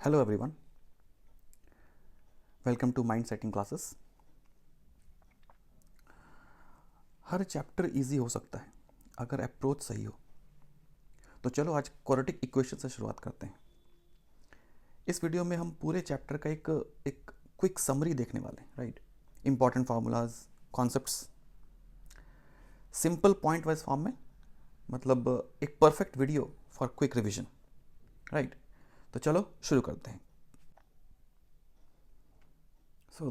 Hello everyone, welcome to mind setting classes. हर chapter easy हो सकता है अगर अप्रोच सही हो। तो चलो आज क्वाड्रेटिक इक्वेशन से शुरुआत करते हैं। इस वीडियो में हम पूरे चैप्टर का एक क्विक समरी देखने वाले हैं, right. Important formulas, concepts, simple point wise form में, मतलब एक perfect video for quick revision, right. तो चलो शुरू करते हैं। So,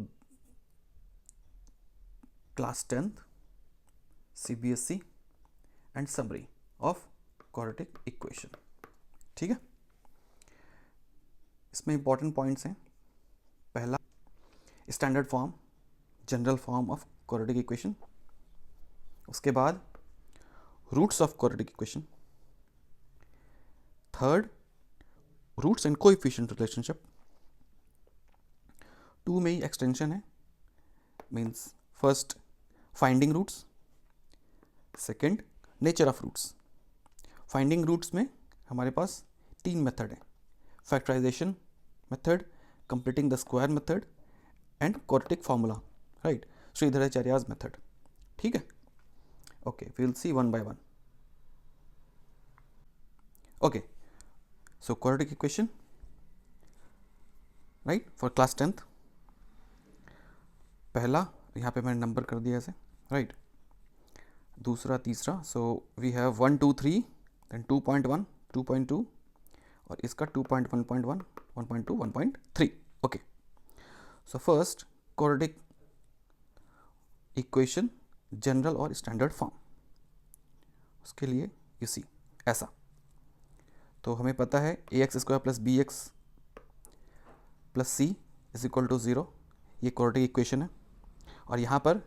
class 10th CBSE and summary of quadratic equation। ठीक है, इसमें इंपॉर्टेंट पॉइंट्स हैं। पहला, standard form, general form of quadratic equation. उसके बाद roots of quadratic equation. Third, roots and coefficient relationship. 2 में ही एक्सटेंशन है, means first finding roots, second nature of roots. Finding roots में हमारे पास 3 मेथड है, factorisation method, completing the square method and quadratic formula, right, Sridharacharya's method. ठीक है, okay, we will see one by one. Okay, so quadratic equation, right, for class 10th। पहला यहाँ पे मैंने नंबर कर दिया ऐसे, राइट। दूसरा, तीसरा, सो वी हैव 1 2 3, देन 2.1 2.2 और इसका 2.1.1 1.2 1.3। Okay, so first quadratic equation, general और स्टैंडर्ड फॉर्म। उसके लिए यू सी ऐसा, तो हमें पता है ax² + bx + c = 0, ये क्वाड्रेटिक इक्वेशन है। और यहाँ पर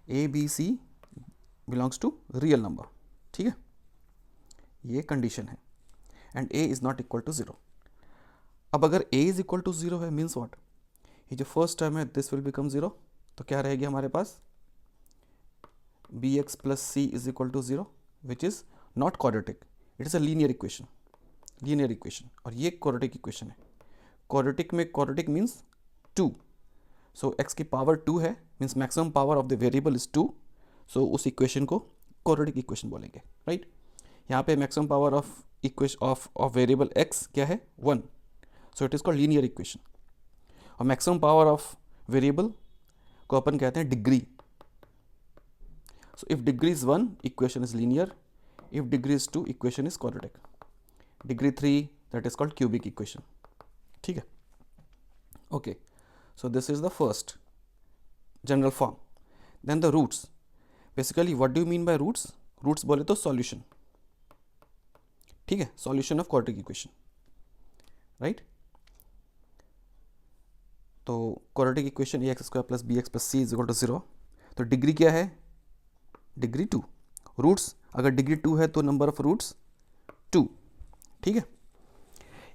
a b c belongs to real number, ठीक है, ये कंडीशन है। And a is not equal to 0। अब अगर a इज इक्वल टू 0 है, मीन्स व्हाट, ये जो फर्स्ट टर्म है दिस विल बिकम 0, तो क्या रहेगी हमारे पास bx + c = 0, which is not quadratic, it is a linear equation, linear equation. और ये क्वाड्रेटिक इक्वेशन है। क्वाड्रेटिक में क्वाड्रेटिक मीन्स 2, सो x की पावर 2 है, means maximum power of the variable is 2, सो उस इक्वेशन को क्वाड्रेटिक इक्वेशन बोलेंगे, राइट। यहाँ पे maximum power of equation of variable x क्या है, 1, so it is called linear equation. और मैक्सिमम पावर ऑफ वेरिएबल को अपन कहते हैं degree. So if degree is 1, equation is linear, if degree is 2, equation is quadratic, degree 3, that is called cubic equation. ठीक है, okay, so this is the first general form. Then the roots, basically what do you mean by roots? Roots बोले तो solution, ठीक है, solution of quadratic equation, right? तो quadratic equation ax² + bx + c = 0, तो degree क्या है, degree 2। Roots, अगर degree 2 है तो नंबर ऑफ रूट्स 2, ठीक है।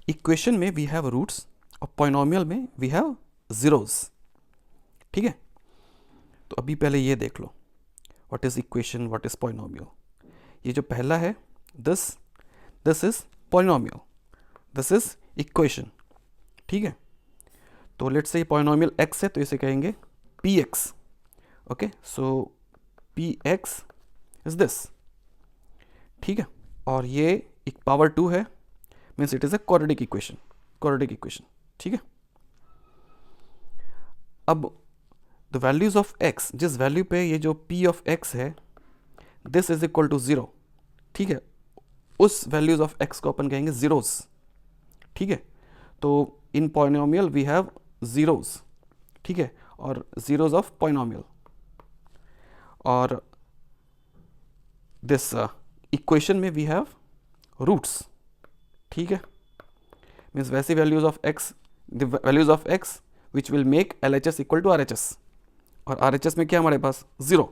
इक्वेशन में वी हैव रूट्स और पॉलिनोमियल में वी हैव zeros, ठीक है। तो अभी पहले ये देख लो, what is equation, what is polynomial. ये जो पहला है, this is polynomial, this is equation, ठीक है। तो लेट्स से पॉलिनोमियल x है तो इसे कहेंगे px, okay, so px is this, ठीक है। और ये एक पावर 2 है, means it is a quadratic equation, quadratic equation, ठीक है। अब द वैल्यूज ऑफ x, जिस वैल्यू पे ये जो p ऑफ x है, दिस इज इक्वल टू 0, ठीक है, उस वैल्यूज ऑफ x को अपन कहेंगे जीरोस, ठीक है। तो इन पॉलिनोमियल वी हैव जीरोस, ठीक है, और जीरोस ऑफ पॉलिनोमियल। और दिस इक्वेशन में वी हैव रूट्स, ठीक है, मीन्स वैसी values of x, the values of x which will make LHS equal to RHS, और RHS में क्या हमारे पास 0,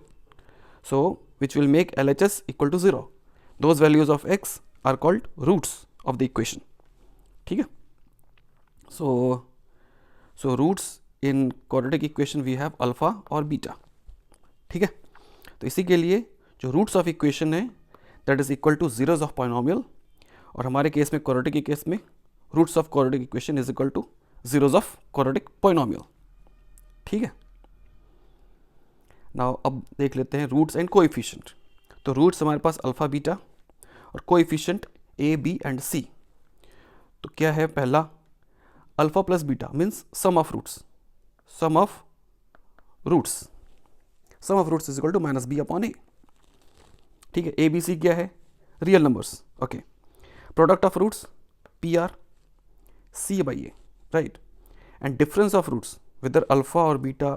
so which will make LHS equal to 0, those values of x are called roots of the equation, ठीक है। so roots in quadratic equation we have alpha और beta, ठीक है। तो इसी के लिए जो roots of equation है that is equal to zeros of polynomial, और हमारे केस में क्वाड्रेटिक के केस में roots of quadratic equation is equal to zeros of quadratic polynomial. ठीक है, नाउ अब देख लेते हैं रूट्स एंड कोएफिशिएंट। तो रूट्स हमारे पास अल्फा बीटा और coefficient A B and C. तो क्या है, पहला alpha plus beta means sum of roots, sum of roots is equal to minus B upon A. ठीक है, ए बी सी क्या है, real numbers. Okay, product of roots p r c by a, right, and difference of roots whether alpha or beta,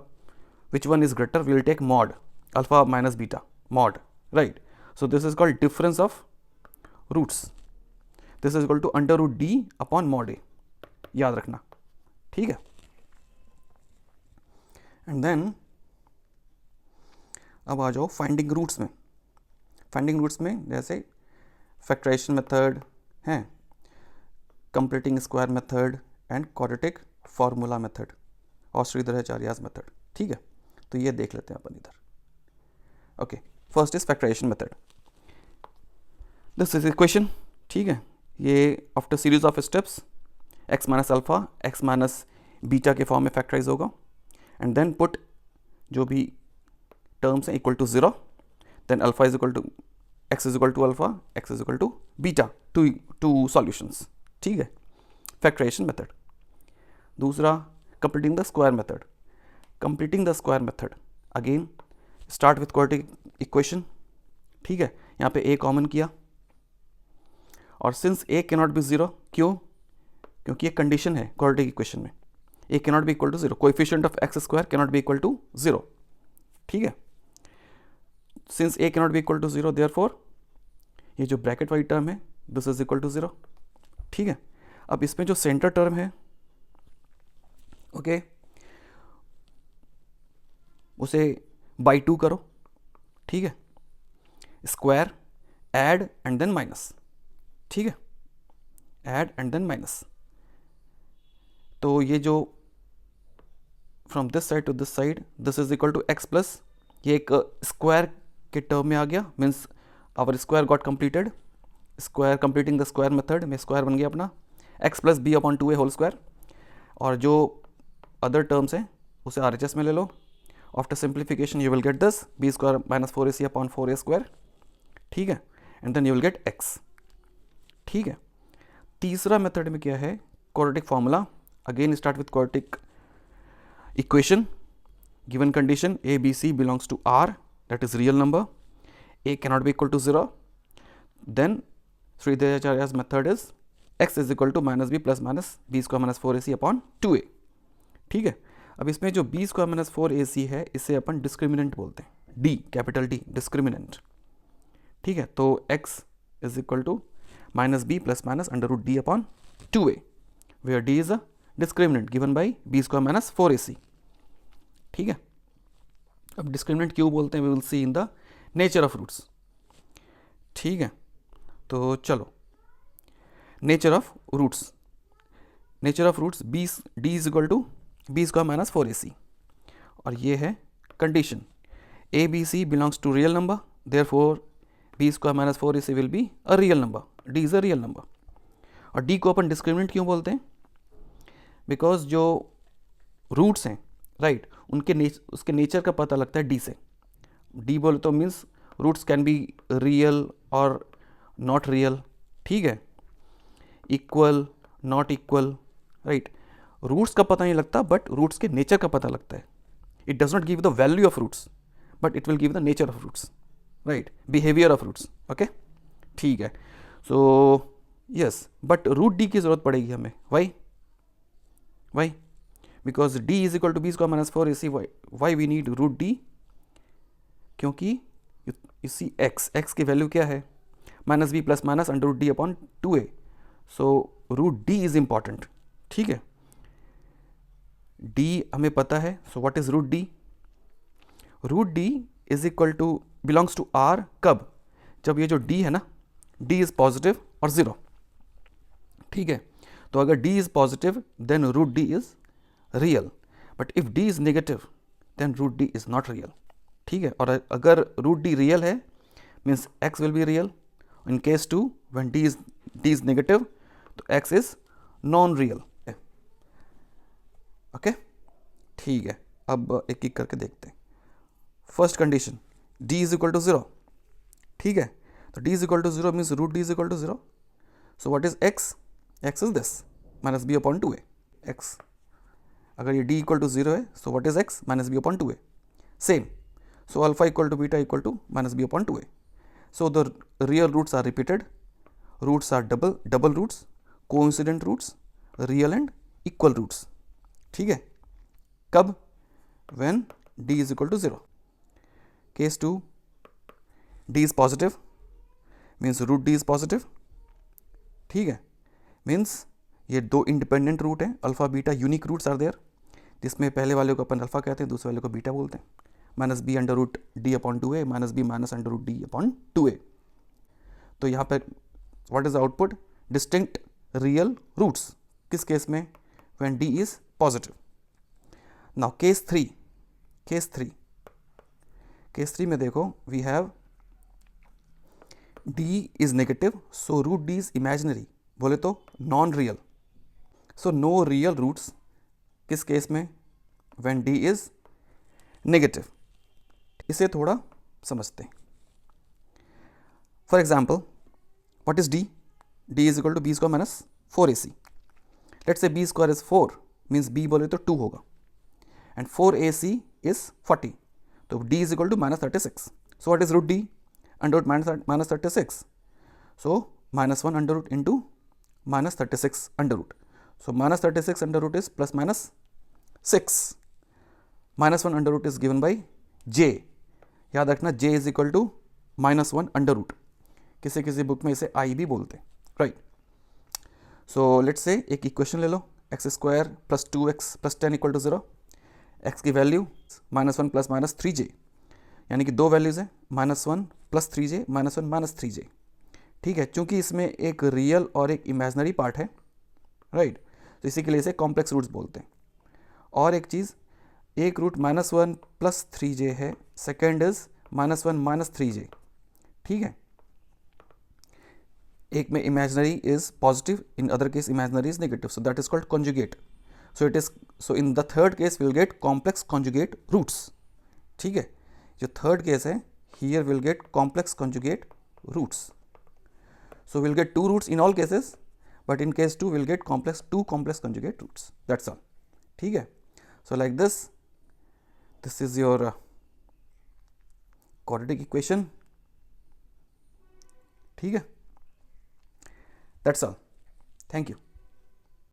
which one is greater, we will take mod alpha minus beta mod, right? So this is called difference of roots. This is equal to under root d upon mod a, याद रखना। ठीक है, and then अब आ जाओ finding roots में। Finding roots में जैसे factorisation method है, completing square method and quadratic formula method और श्रीधराचार्याज मेथड। ठीक है, तो ये देख लेते हैं अपन इधर। Okay, first is factorisation method. This is equation. ठीक है, ये after series of steps x minus alpha x minus beta के फॉर्म में फैक्टराइज होगा, एंड देन पुट जो भी टर्म्स हैं equal to zero, then alpha is equal to x is equal to alpha x is equal to beta, two solutions. ठीक है, factorisation method. दूसरा completing the square method। completing the square method again start with quadratic equation। ठीक है, यहाँ पे a common किया और since a cannot be zero, क्यों, क्योंकि ये कंडीशन है क्वाड्रेटिक इक्वेशन में, a cannot be equal to zero, coefficient of x square cannot be equal to zero। ठीक है, since a cannot be equal to zero, therefore ये जो bracket वाली टर्म है this is equal to zero। ठीक है, अब इसमें जो सेंटर टर्म है ओके उसे बाई 2 करो। ठीक है, square add and then minus. ठीक है, ऐड एंड देन माइनस। तो ये जो from this side to this side this is equal to x plus, ये एक स्क्वायर के टर्म में आ गया, means our square got completed, square completing the square method में स्क्वायर बन गया अपना x plus b upon 2a whole square, और जो अदर टर्म्स हैं उसे RHS में ले लो। After simplification you will get this B square minus 4ac upon 4a square. ठीक है, and then you will get x। ठीक है, तीसरा मेथड में क्या है, quadratic formula. Again start with quadratic equation, given condition a b c belongs to r, that is real number, a cannot be equal to 0, then Sridharacharya's method is x is equal to minus b plus minus b square minus 4ac upon 2a। ठीक है, अब इसमें जो B square minus 4ac है इसे अपन discriminant बोलते हैं, D capital D discriminant. ठीक है, तो x is equal to minus b plus minus under root d upon 2a, where d is a discriminant given by b square minus 4ac। ठीक है, अब डिस्क्रिमिनेंट क्यों बोलते हैं we will see in the nature of roots. ठीक है, तो चलो nature of roots, nature of roots d is equal to b square minus 4ac, और ये है condition a B c belongs to real number, therefore b square minus 4ac will be a real number, d is a real number. और d को अपन discriminant क्यों बोलते हैं, because जो रूट्स हैं राइट उसके नेचर का पता लगता है डी से। डी बोले तो means roots can be real और नॉट रियल। ठीक है, equal not equal, right, roots का पता नहीं लगता बट रूट्स के नेचर का पता लगता है। It does not give the value of roots but it will give the nature of roots, right, behaviour of roots. Okay, ठीक है, so yes, but root d की जरूरत पड़ेगी हमें। Why because d is equal to b square minus 4ac। Why we need root d, क्योंकि you see x की वैल्यू क्या है, minus b plus minus under root d upon 2a, so root D is important. ठीक है, d हमें पता है, so what is root d, root D is equal to belongs to R कब, जब ये जो डी है ना, डी इज पॉजिटिव और 0। ठीक है, तो अगर D is positive then root D is real, but if D is negative then root D is not real. ठीक है, और अगर रूट डी रियल है means X will be real, in case two when D is negative तो X is non real. Okay ठीक है, अब एक एक करके देखते हैं। First condition d is equal to 0, ठीक है, तो d is equal to 0 means root d is equal to 0. So what is x? x is this minus b upon 2a. x अगर ये d इक्वल टू 0 है, so what is x? Minus b upon 2a. Same, so alpha equal to beta equal to minus b upon 2a. So the real roots are repeated, roots are double roots, coincident roots, real and equal roots. ठीक है, कब? when d is equal to 0. Case 2, d is positive means root d is positive. ठीक है, means ये दो independent root हैं, alpha beta unique roots are there, जिसमें पहले वाले को अपन अल्फा कहते हैं, दूसरे वाले को बीटा बोलते हैं. Minus b under root d upon 2a minus b minus under root d upon 2a. तो यहाँ पर what is output? Distinct real roots. किस केस में? When d is positive. Now case 3 में देखो, we have d is negative, so root d is imaginary, बोले तो non real. So no real roots. किस केस में? When d is negative. इसे थोड़ा समझते हैं. For example, what is d? d is equal to b square minus 4ac. Let's say b square is 4 means b बोले तो 2 होगा, and 4ac is 40, तो d is equal to minus 36. So what is root d? Under root minus 36, so minus 1 under root into minus 36 under root. So minus 36 under root is plus minus 6. Minus 1 under root is given by j. याद रखना j is equal to minus 1 under root. किसी किसी book में इसे i भी बोलते हैं, right. So let's say एक इक्वेशन ले लो, X square plus 2x plus 10 equal to 0. एक्स की value minus 1 plus minus 3j, यानी कि दो वैल्यूज़ हैं, minus 1 plus 3j minus 1 minus 3j. ठीक है, चूंकि इसमें एक रियल और एक इमेजनरी पार्ट है, राइट, तो इसी के लिए इसे कॉम्प्लेक्स रूट्स बोलते हैं. और एक चीज़, एक रूट माइनस 1 प्लस 3j है, second is minus 1 minus 3j. ठीक है, एक में imaginary is positive, in other case imaginary is negative, so that is called conjugate. So in the third case will get complex conjugate roots. ठीक है, जो third case है, here will get complex conjugate roots. So will get 2 roots in all cases, but in case 2 will get two complex conjugate roots. That's all. ठीक है, so like this is your quadratic equation. ठीक है, that's all. Thank you.